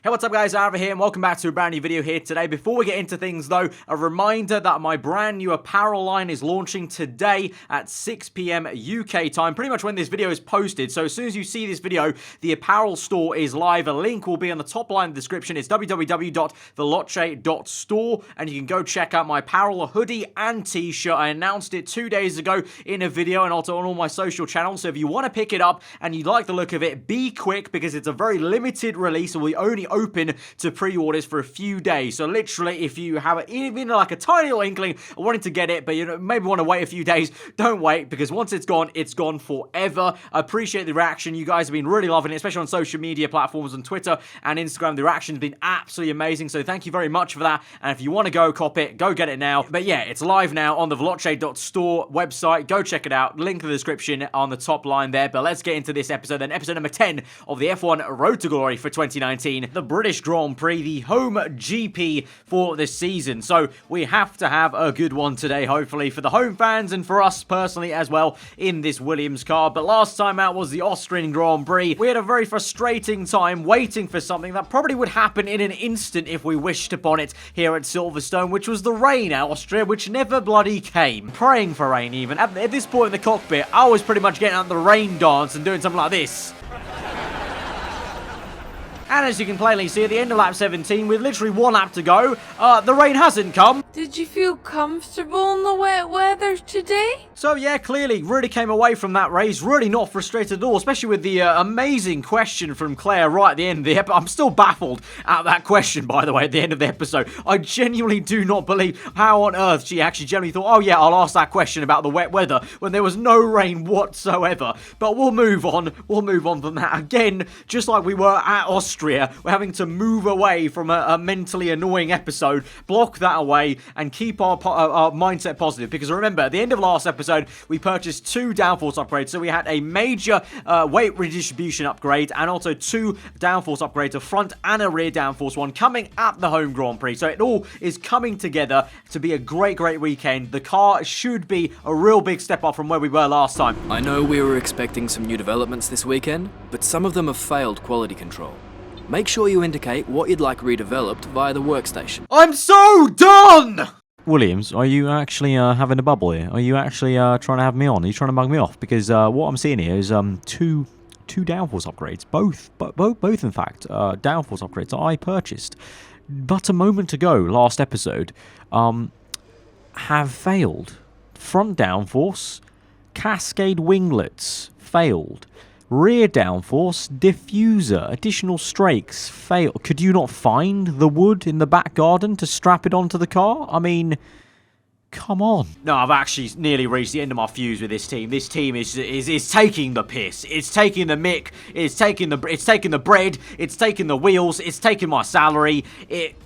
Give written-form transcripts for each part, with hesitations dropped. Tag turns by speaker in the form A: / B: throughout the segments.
A: Hey, what's up guys, aarava here and welcome back to a brand new video here today. Before we get into things though, a reminder that my brand new apparel line is launching today at 6 PM UK time, pretty much when this video is posted. So as soon as you see this video, the apparel store is live. A link will be on the top line of the description. It's www.theloche.store and you can go check out my apparel, a hoodie and t-shirt. I announced it 2 days ago in a video and also on all my social channels. So if you want to pick it up and you like the look of it, be quick because it's a very limited release and we only open to pre-orders for a few days. So literally, if you have even like a tiny little inkling of wanting to get it, but you maybe want to wait a few days, don't wait, because once it's gone forever. I appreciate the reaction. You guys have been really loving it, especially on social media platforms on Twitter and Instagram. The reaction has been absolutely amazing, so thank you very much for that. And if you want to go cop it, go get it now. But yeah, it's live now on the veloce.store website. Go check it out. Link in the description on the top line there. But let's get into this episode then. Episode number 10 of the F1 Road to Glory for 2019. The British Grand Prix, the home GP for this season. So we have to have a good one today, hopefully, for the home fans and for us personally as well in this Williams car. But last time out was the Austrian Grand Prix. We had a very frustrating time waiting for something that probably would happen in an instant if we wished upon it here at Silverstone, which was the rain at Austria, which never bloody came. Praying for rain even. At this point in the cockpit, I was pretty much getting out the rain dance and doing something like this. And as you can plainly see, at the end of lap 17, with literally one lap to go, the rain hasn't come.
B: Did you feel comfortable in the wet weather today?
A: So yeah, clearly, really came away from that race, really not frustrated at all, especially with the amazing question from Claire right at the end of the episode. I'm still baffled at that question, by the way, at the end of the episode. I genuinely do not believe how on earth she actually genuinely thought, oh yeah, I'll ask that question about the wet weather, when there was no rain whatsoever. But we'll move on from that. Again, just like we were at Austria, we're having to move away from a mentally annoying episode, block that away, and keep our mindset positive. Because remember, at the end of last episode, we purchased 2 downforce upgrades. So we had a major weight redistribution upgrade, and also 2 downforce upgrades, a front and a rear downforce one, coming at the home Grand Prix. So it all is coming together to be a great weekend. The car should be a real big step up from where we were last time.
C: I know we were expecting some new developments this weekend, but some of them have failed quality control. Make sure you indicate what you'd like redeveloped via the workstation.
A: I'm so done! Williams, are you actually having a bubble here? Are you actually trying to have me on? Are you trying to mug me off? Because what I'm seeing here is two downforce upgrades. Both in fact, downforce upgrades that I purchased but a moment ago, last episode, have failed. Front downforce, cascade winglets, failed. Rear downforce, diffuser, additional strakes, fail. Could you not find the wood in the back garden to strap it onto the car? I mean, come on. No, I've actually nearly reached the end of my fuse with this team. This team is taking the piss. It's taking the mick. It's taking the bread. It's taking the wheels. It's taking my salary.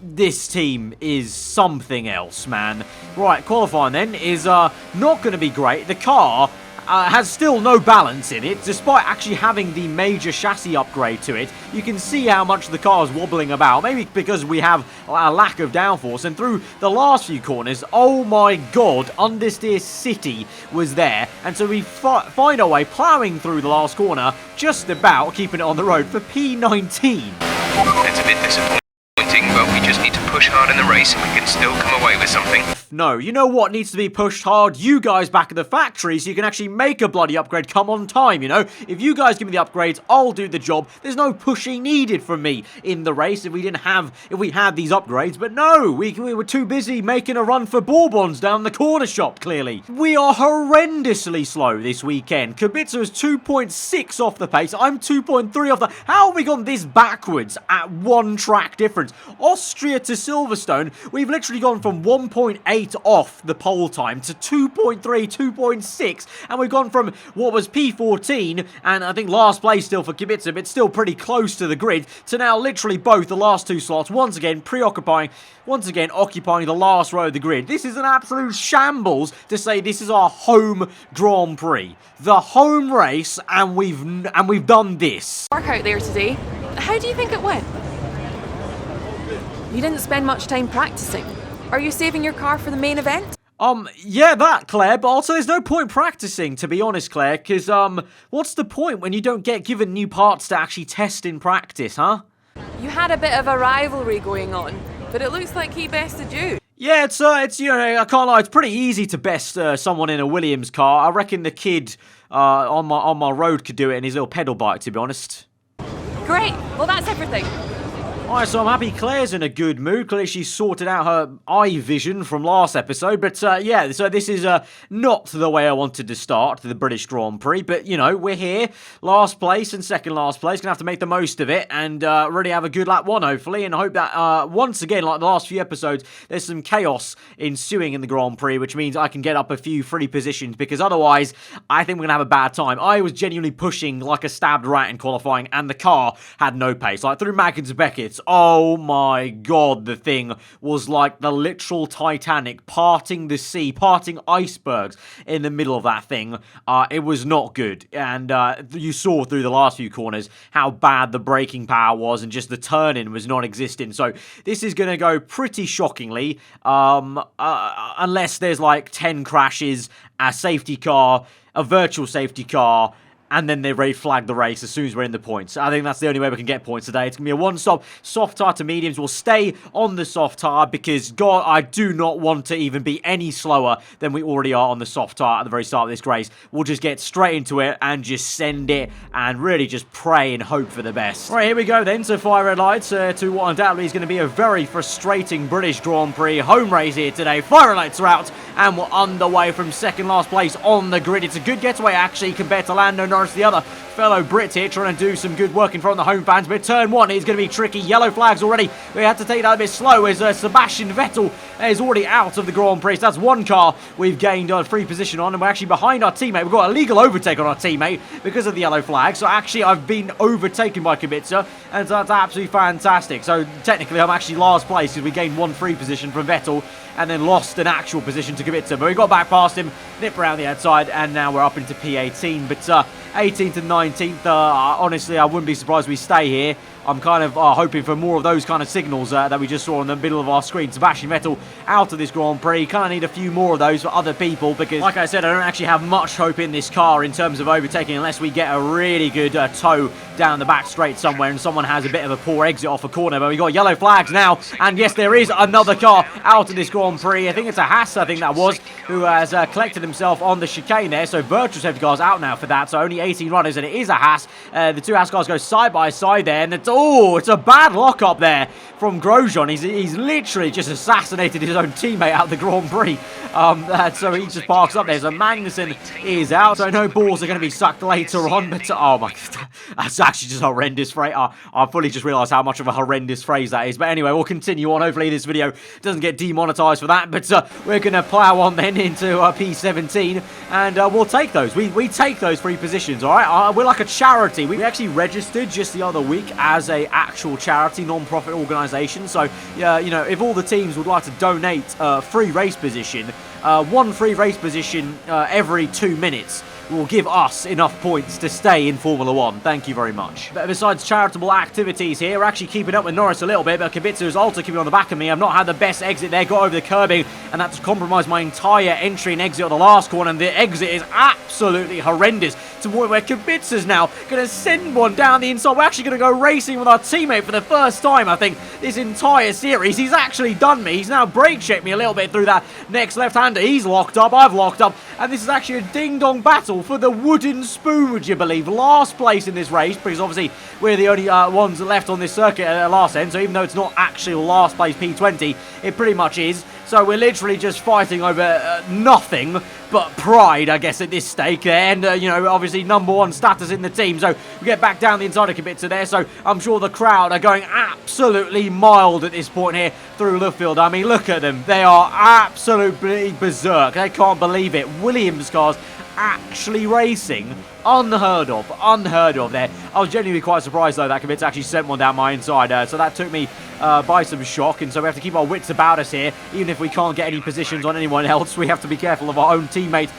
A: This team is something else, man. Right, qualifying then is not going to be great. The car has still no balance in it, despite actually having the major chassis upgrade to it. You can see how much the car is wobbling about, maybe because we have a lack of downforce. And through the last few corners, oh my god, Understeer City was there. And so we find our way ploughing through the last corner, just about keeping it on the road for P19.
D: It's a bit disappointing, but we just need to push hard in the race and we can still come away with something.
A: No, you know what needs to be pushed hard? You guys back at the factory so you can actually make a bloody upgrade come on time, you know? If you guys give me the upgrades, I'll do the job. There's no pushing needed from me in the race if we had these upgrades. But no, we were too busy making a run for Bourbons down the corner shop, clearly. We are horrendously slow this weekend. Kubica is 2.6 off the pace. I'm 2.3 off the... How have we gone this backwards at 1 track difference? Austria to Silverstone, we've literally gone from 1.8 off the pole time to 2.3, 2.6, and we've gone from what was P14, and I think last place still for Kubica, but still pretty close to the grid, to now literally both the last 2 slots, once again occupying the last row of the grid. This is an absolute shambles to say this is our home Grand Prix. The home race, and we've done this.
B: Work out there today. How do you think it went? You didn't spend much time practicing. Are you saving your car for the main event?
A: Yeah, that, Claire, but also there's no point practicing, to be honest, Claire, because, what's the point when you don't get given new parts to actually test in practice, huh?
B: You had a bit of a rivalry going on, but it looks like he bested you.
A: Yeah, it's you know, I can't lie, it's pretty easy to best someone in a Williams car. I reckon the kid on my road could do it in his little pedal bike, to be honest.
B: Great. Well, that's everything.
A: Alright, so I'm happy Claire's in a good mood. Clearly she's sorted out her eye vision from last episode. But yeah, so this is not the way I wanted to start the British Grand Prix. But, you know, we're here. Last place and second last place. Gonna have to make the most of it and really have a good lap one, hopefully. And I hope that, once again, like the last few episodes, there's some chaos ensuing in the Grand Prix, which means I can get up a few free positions. Because otherwise, I think we're gonna have a bad time. I was genuinely pushing like a stabbed rat in qualifying, and the car had no pace. Like, through Maggins and Beckett's. Oh my god, the thing was like the literal Titanic parting the sea, parting icebergs in the middle of that thing. It was not good, and you saw through the last few corners how bad the braking power was, and just the turn-in was non-existent. So this is going to go pretty shockingly, unless there's like 10 crashes, a safety car, a virtual safety car, and then they flag the race as soon as we're in the points. I think that's the only way we can get points today. It's going to be a one-stop soft tire to mediums. We'll stay on the soft tire because, God, I do not want to even be any slower than we already are on the soft tire at the very start of this race. We'll just get straight into it and just send it and really just pray and hope for the best. Right, here we go then. So fire red lights to what undoubtedly is going to be a very frustrating British Grand Prix home race here today. Fire red lights are out and we're underway from second last place on the grid. It's a good getaway actually compared to Lando Norris, the other fellow Brit here, trying to do some good work in front of the home fans. But turn one is going to be tricky. Yellow flags already. We had to take that a bit slow as Sebastian Vettel is already out of the Grand Prix. So that's one car we've gained a free position on, and we're actually behind our teammate. We've got a legal overtake on our teammate because of the yellow flag. So actually I've been overtaken by Kubica, and that's absolutely fantastic. So technically I'm actually last place because we gained one free position from Vettel and then lost an actual position to Kubica. But we got back past him, nipped around the outside, and now we're up into P18. But 18th and 19th, honestly, I wouldn't be surprised we stay here. I'm kind of hoping for more of those kind of signals that we just saw in the middle of our screen. Sebastian Vettel out of this Grand Prix. Kind of need a few more of those for other people because, like I said, I don't actually have much hope in this car in terms of overtaking unless we get a really good tow down the back straight somewhere and someone has a bit of a poor exit off a corner. But we got yellow flags now, and yes, there is another car out of this Grand Prix. I think it's a Haas, I think that was, who has collected himself on the chicane there. So virtual safety cars out now for that. So only 18 runners, and it is a Haas. The two Haas cars go side by side there, and it's a bad lock-up there from Grosjean. He's literally just assassinated his own teammate out of the Grand Prix. So he just parks up there. So Magnussen is out. So no balls are going to be sucked later on. But oh my god, that's actually just a horrendous phrase. I fully just realised how much of a horrendous phrase that is. But anyway, we'll continue on. Hopefully this video doesn't get demonetised for that. But we're going to plough on then into P17, and we'll take those. We take those three positions. All right, we're like a charity. We actually registered just the other week as a actual charity, non-profit organisation. So yeah, you know, if all the teams would like to donate free race position, one free race position every 2 minutes will give us enough points to stay in Formula 1. Thank you very much. But besides charitable activities here, we're actually keeping up with Norris a little bit, but Kubica's also keeping on the back of me. I've not had the best exit there, got over the curbing, and that's compromised my entire entry and exit on the last corner, and the exit is absolutely horrendous to the point where Kubica's now going to send one down the inside. We're actually going to go racing with our teammate for the first time, I think, this entire series. He's actually done me. He's now brake checked me a little bit through that next left-hander. He's locked up, I've locked up, and this is actually a ding-dong battle for the wooden spoon, would you believe? Last place in this race, because obviously we're the only ones left on this circuit at last end, so even though it's not actually last place P20, it pretty much is. So we're literally just fighting over nothing but pride, I guess, at this stake there. And, you know, obviously #1 status in the team. So we get back down the inside of Kubica there. So I'm sure the crowd are going absolutely mild at this point here through Luffield. I mean, look at them. They are absolutely berserk. They can't believe it. Williams cars actually racing. Unheard of there. I was genuinely quite surprised though that Kubica actually sent one down my inside, so that took me by some shock, and so we have to keep our wits about us here. Even if we can't get any positions on anyone else, we have to be careful of our own teammate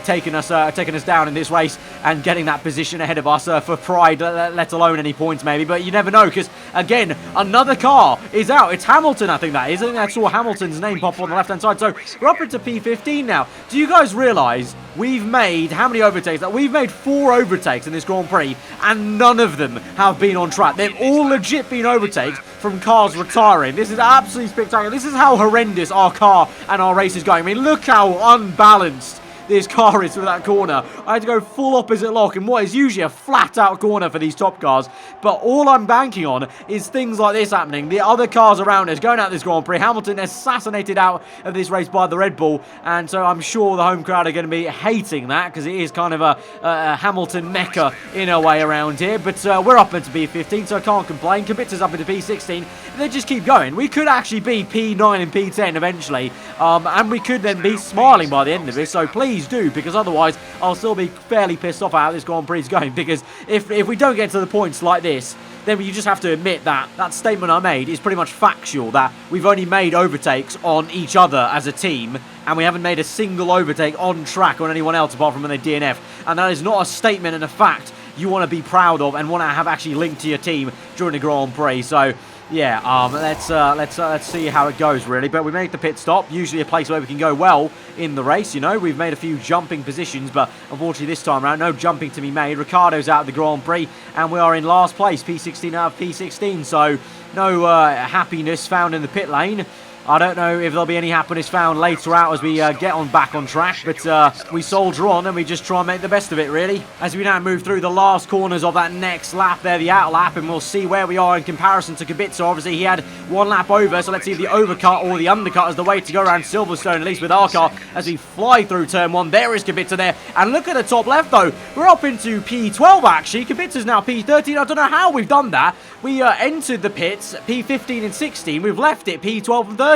A: taking us down in this race and getting that position ahead of us for pride, let alone any points maybe. But you never know, because again, another car is out. It's Hamilton, I think that is. I think I saw Hamilton's name pop on the left hand side. So we're up into P15 now. Do you guys realise we've made how many overtakes? We've made 4 overtakes in this Grand Prix, and none of them have been on track. They've all legit been overtakes from cars retiring. This is absolutely spectacular. This is how horrendous our car and our race is going. I mean, look how unbalanced this car is through that corner. I had to go full opposite lock in what is usually a flat out corner for these top cars, but all I'm banking on is things like this happening. The other cars around us going out this Grand Prix. Hamilton assassinated out of this race by the Red Bull, and so I'm sure the home crowd are going to be hating that, because it is kind of a Hamilton mecca in a way around here. But we're up into P15, so I can't complain. Kubica's up into P16. They just keep going. We could actually be P9 and P10 eventually, and we could then be smiling by the end of this, so please do, because otherwise I'll still be fairly pissed off at how this Grand Prix is going, because if we don't get to the points like this, then you just have to admit that that statement I made is pretty much factual, that we've only made overtakes on each other as a team, and we haven't made a single overtake on track on anyone else apart from when they DNF, and that is not a statement and a fact you want to be proud of and want to have actually linked to your team during the Grand Prix. So yeah, let's see how it goes, really. But we made the pit stop, usually a place where we can go well in the race, you know. We've made a few jumping positions, but unfortunately this time around, no jumping to be made. Ricciardo's out of the Grand Prix, and we are in last place, P16 out of P16, so no happiness found in the pit lane. I don't know if there'll be any happiness found later out as we get back on track, but we soldier on and we just try and make the best of it, really. As we now move through the last corners of that next lap there, the out lap, and we'll see where we are in comparison to Kubica. Obviously, he had 1 lap over, so let's see if the overcut or the undercut is the way to go around Silverstone, at least with our car, as we fly through turn 1. There is Kubica there, and look at the top left, though. We're up into P12, actually. Kubica's now P13. I don't know how we've done that. We entered the pits P15 and 16. We've left it P12 and 13.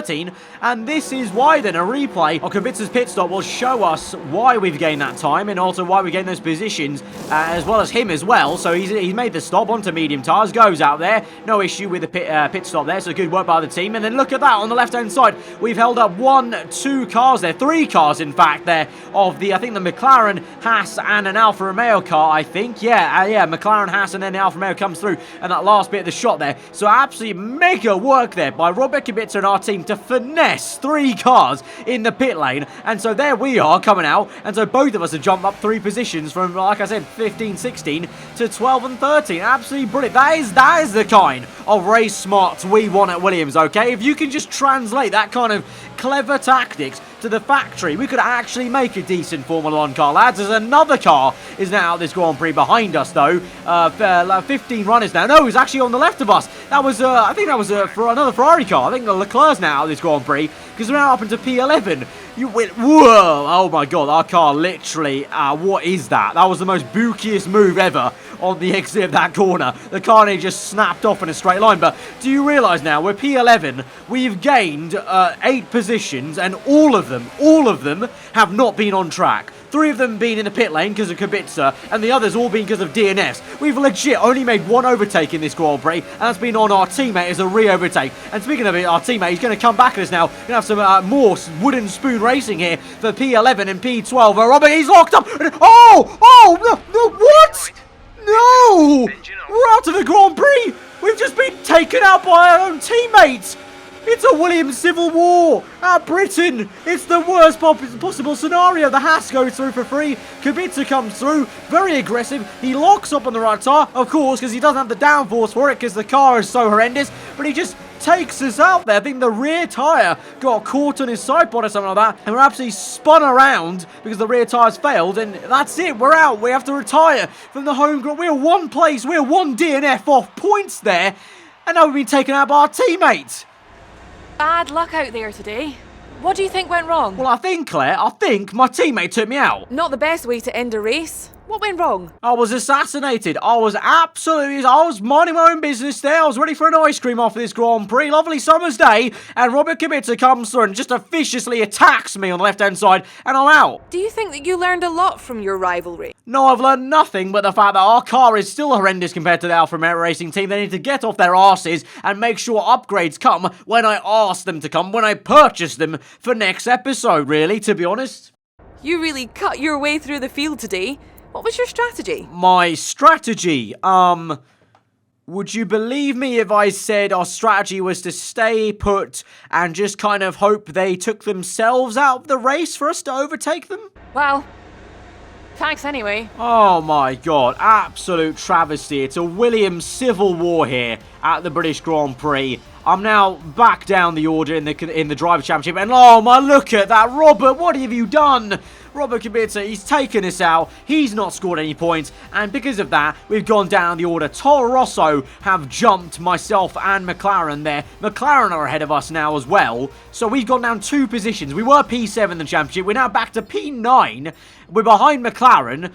A: And this is why then a replay of Kubica's pit stop will show us why we've gained that time, and also why we gained those positions, as well as him as well. So he's made the stop onto medium tyres, goes out there, no issue with the pit stop there, so good work by the team. And then look at that on the left hand side, we've held up 2 cars there, 3 cars in fact there, of the, I think the McLaren, Haas and an Alfa Romeo car, I think. Yeah, McLaren, Haas, and then the Alfa Romeo comes through, and that last bit of the shot there. So absolutely mega work there by Robert Kubica and our team to finesse 3 cars in the pit lane. And so there we are coming out, and so both of us have jumped up 3 positions from, like I said, 15, 16 to 12 and 13. Absolutely brilliant. That is the kind of race smarts we want at Williams, okay? If you can just translate that kind of clever tactics to the factory, we could actually make a decent Formula 1 car, lads. As another car is now out this Grand Prix behind us, though. 15 runners now. No, he's actually on the left of us. That was, I think that was for another Ferrari car. I think Leclerc's now out this Grand Prix, because we're now up into P11. You went, whoa, oh my god, our car literally, what is that? That was the most bookiest move ever on the exit of that corner. The car nearly just snapped off in a straight line. But do you realise now, we're P11, we've gained 8 positions, and all of them have not been on track. 3 of them being in the pit lane because of Kubica, and the others all being because of DNFs. We've legit only made 1 overtake in this Grand Prix, and that's been on our teammate as a re-overtake. And speaking of it, our teammate, he's going to come back at us now. Going to have some more wooden spoon racing here for P11 and P12. Robert, he's locked up. Oh, no, what? No! We're out of the Grand Prix! We've just been taken out by our own teammates! It's a Williams civil war at Britain. It's the worst possible scenario. The Haas goes through for free. Kubica comes through, very aggressive. He locks up on the right tyre, of course, because he doesn't have the downforce for it, because the car is so horrendous. But he just takes us out there. I think the rear tyre got caught on his side pod or something like that, and we're absolutely spun around because the rear tyres failed, and that's it. We're out. We have to retire from the home group. We're 1 place. We're 1 DNF off points there, and now we've been taken out by our teammates.
B: Bad luck out there today. What do you think went wrong?
A: Well, I think, Claire, my teammate took me out.
B: Not the best way to end a race. What went wrong?
A: I was assassinated. I was minding my own business there. I was ready for an ice cream after this Grand Prix. Lovely summer's day. And Robert Kubica comes through and just viciously attacks me on the left-hand side. And I'm out.
B: Do you think that you learned a lot from your rivalry?
A: No, I've learned nothing but the fact that our car is still horrendous compared to the Alfa Romeo racing team. They need to get off their arses and make sure upgrades come when I ask them to come, when I purchase them for next episode, really, to be honest.
B: You really cut your way through the field today. What was your strategy?
A: My strategy? Would you believe me if I said our strategy was to stay put and just kind of hope they took themselves out of the race for us to overtake them?
B: Well, Thanks anyway.
A: Oh my god, absolute travesty. It's a Williams civil war here at the British Grand Prix. I'm now back down the order in the Driver Championship, and oh my, look at that, Robert, what have you done? Robert Kubica, he's taken us out, he's not scored any points, and because of that, we've gone down the order. Toro Rosso have jumped myself and McLaren there. McLaren are ahead of us now as well, so we've gone down 2 positions. We were P7 in the championship, we're now back to P9. We're behind McLaren,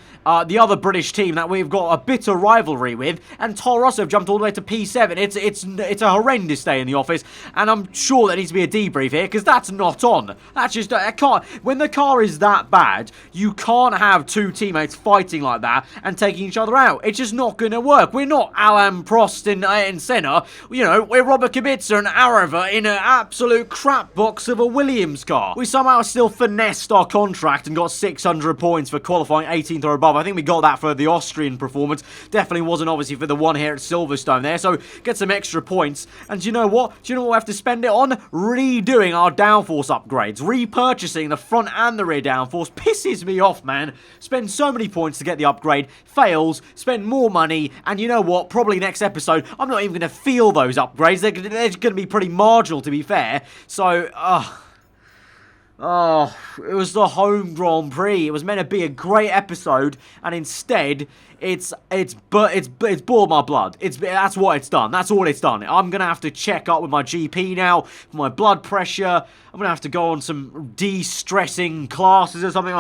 A: the other British team that we've got a bitter rivalry with, and Toro Rosso have jumped all the way to P7. It's a horrendous day in the office, and I'm sure there needs to be a debrief here, because that's not on. That's just, I can't, when the car is that bad, you can't have 2 teammates fighting like that and taking each other out. It's just not going to work. We're not Alain Prost in Senna, you know, we're Robert Kubica and Aarava in an absolute crap box of a Williams car. We somehow still finessed our contract and got 600 points for qualifying 18th or above. I think we got that for the Austrian performance. Definitely wasn't obviously for the one here at Silverstone there, so get some extra points. And do you know what? Do you know what we have to spend it on? Redoing our downforce upgrades. Repurchasing the front and the rear downforce. Pisses me off, man. Spend so many points to get the upgrade. Fails. Spend more money. And you know what? Probably next episode, I'm not even going to feel those upgrades. They're going to be pretty marginal, to be fair. So, oh, it was the home Grand Prix. It was meant to be a great episode, and instead, it's boiled my blood. That's what it's done. That's all it's done. I'm gonna have to check up with my GP now for my blood pressure. I'm gonna have to go on some de-stressing classes or something.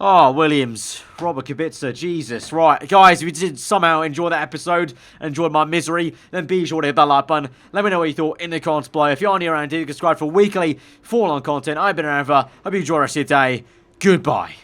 A: Oh, Williams, Robert Kubica, Jesus. Right, guys, if you did somehow enjoy that episode and enjoyed my misery, then be sure to hit that like button. Let me know what you thought in the comments below. If you're new around here, subscribe for weekly Formula 1 content. I've been Aarava. Hope you enjoy the rest of your day. Goodbye.